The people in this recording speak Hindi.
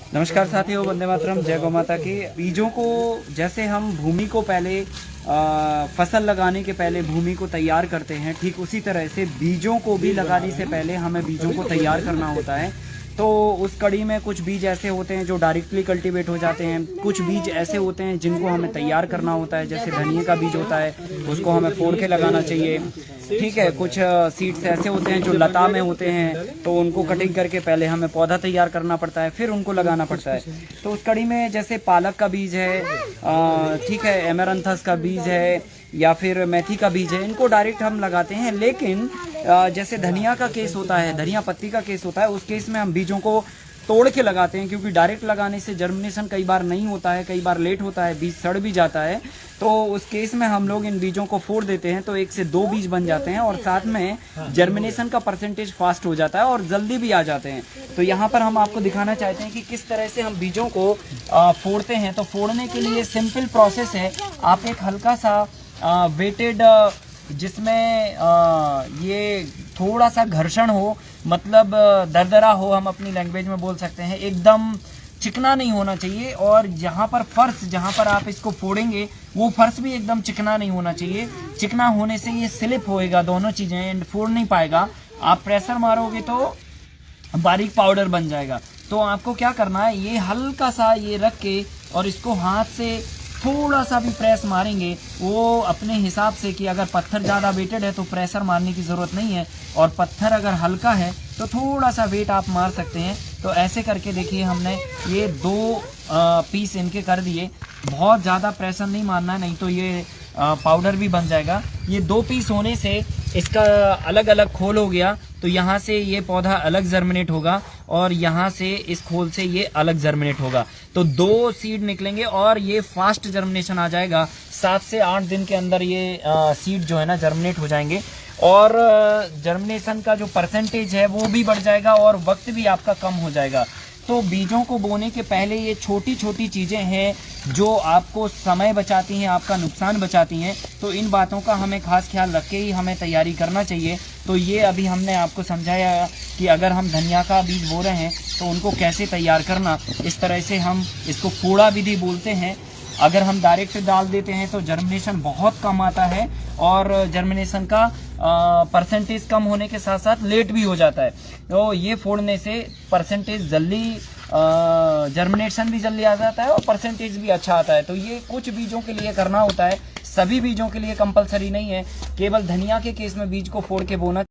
नमस्कार साथियों, वंदे मातरम, जय गौ माता की। बीजों को जैसे हम भूमि को पहले फसल लगाने के पहले भूमि को तैयार करते हैं, ठीक उसी तरह से बीजों को भी लगाने से पहले हमें बीजों को तैयार करना होता है। तो उस कड़ी में कुछ बीज ऐसे होते हैं जो डायरेक्टली कल्टीवेट हो जाते हैं, कुछ बीज ऐसे होते हैं जिनको हमें तैयार करना होता है। जैसे धनिया का बीज होता है, उसको हमें फोड़ के लगाना चाहिए, ठीक है। कुछ सीड्स ऐसे होते हैं जो लता में होते हैं, तो उनको कटिंग करके पहले हमें पौधा तैयार करना पड़ता है, फिर उनको लगाना पड़ता है। तो उस कड़ी में जैसे पालक का बीज है, ठीक है, एमेरंथस का बीज है, या फिर मेथी का बीज है, इनको डायरेक्ट हम लगाते हैं। लेकिन जैसे धनिया का केस होता है, धनिया पत्ती का केस होता है, उस केस में हम बीजों को तोड़ के लगाते हैं, क्योंकि डायरेक्ट लगाने से जर्मिनेशन कई बार नहीं होता है, कई बार लेट होता है, बीज सड़ भी जाता है। तो उस केस में हम लोग इन बीजों को फोड़ देते हैं, तो 1 से 2 बीज बन जाते हैं और साथ में जर्मिनेशन का परसेंटेज फास्ट हो जाता है और जल्दी भी आ जाते हैं। तो यहाँ पर हम आपको दिखाना चाहते हैं कि किस तरह से हम बीजों को फोड़ते हैं। तो फोड़ने के लिए सिंपल प्रोसेस है। आप एक हल्का सा वेटेड, जिसमें ये थोड़ा सा घर्षण हो, मतलब दरदरा हो, हम अपनी लैंग्वेज में बोल सकते हैं, एकदम चिकना नहीं होना चाहिए। और यहाँ पर फर्श, जहाँ पर आप इसको फोड़ेंगे, वो फर्श भी एकदम चिकना नहीं होना चाहिए। चिकना होने से ये स्लिप होएगा, दोनों चीजें, एंड फोड़ नहीं पाएगा। आप प्रेशर मारोगे तो बारीक पाउडर बन जाएगा। तो आपको क्या करना है, ये हल्का सा ये रख के और इसको हाथ से थोड़ा सा भी प्रेस मारेंगे, वो अपने हिसाब से, कि अगर पत्थर ज़्यादा वेटेड है तो प्रेशर मारने की ज़रूरत नहीं है, और पत्थर अगर हल्का है तो थोड़ा सा वेट आप मार सकते हैं। तो ऐसे करके देखिए, हमने ये 2 पीस इनके कर दिए। बहुत ज़्यादा प्रेशर नहीं मारना है, नहीं तो ये पाउडर भी बन जाएगा। ये 2 पीस होने से इसका अलग अलग खोल हो गया, तो यहाँ से ये पौधा अलग जर्मिनेट होगा और यहाँ से इस खोल से ये अलग जर्मिनेट होगा। तो 2 सीड निकलेंगे और ये फास्ट जर्मिनेशन आ जाएगा। 7 से 8 दिन के अंदर ये सीड जो है ना जर्मिनेट हो जाएंगे, और जर्मिनेशन का जो परसेंटेज है वो भी बढ़ जाएगा और वक्त भी आपका कम हो जाएगा। तो बीजों को बोने के पहले ये छोटी छोटी चीज़ें हैं जो आपको समय बचाती हैं, आपका नुकसान बचाती हैं। तो इन बातों का हमें खास ख्याल रख के ही हमें तैयारी करना चाहिए। तो ये अभी हमने आपको समझाया कि अगर हम धनिया का बीज बो रहे हैं तो उनको कैसे तैयार करना। इस तरह से हम इसको फोड़ा विधि बोलते हैं। अगर हम डायरेक्ट डाल देते हैं तो जर्मिनेशन बहुत कम आता है, और जर्मिनेशन का परसेंटेज कम होने के साथ साथ लेट भी हो जाता है। तो ये फोड़ने से परसेंटेज जल्दी, जर्मिनेशन भी जल्दी आ जाता है और परसेंटेज भी अच्छा आता है। तो ये कुछ बीजों के लिए करना होता है, सभी बीजों के लिए कंपलसरी नहीं है। केवल धनिया के केस में बीज को फोड़ के बोना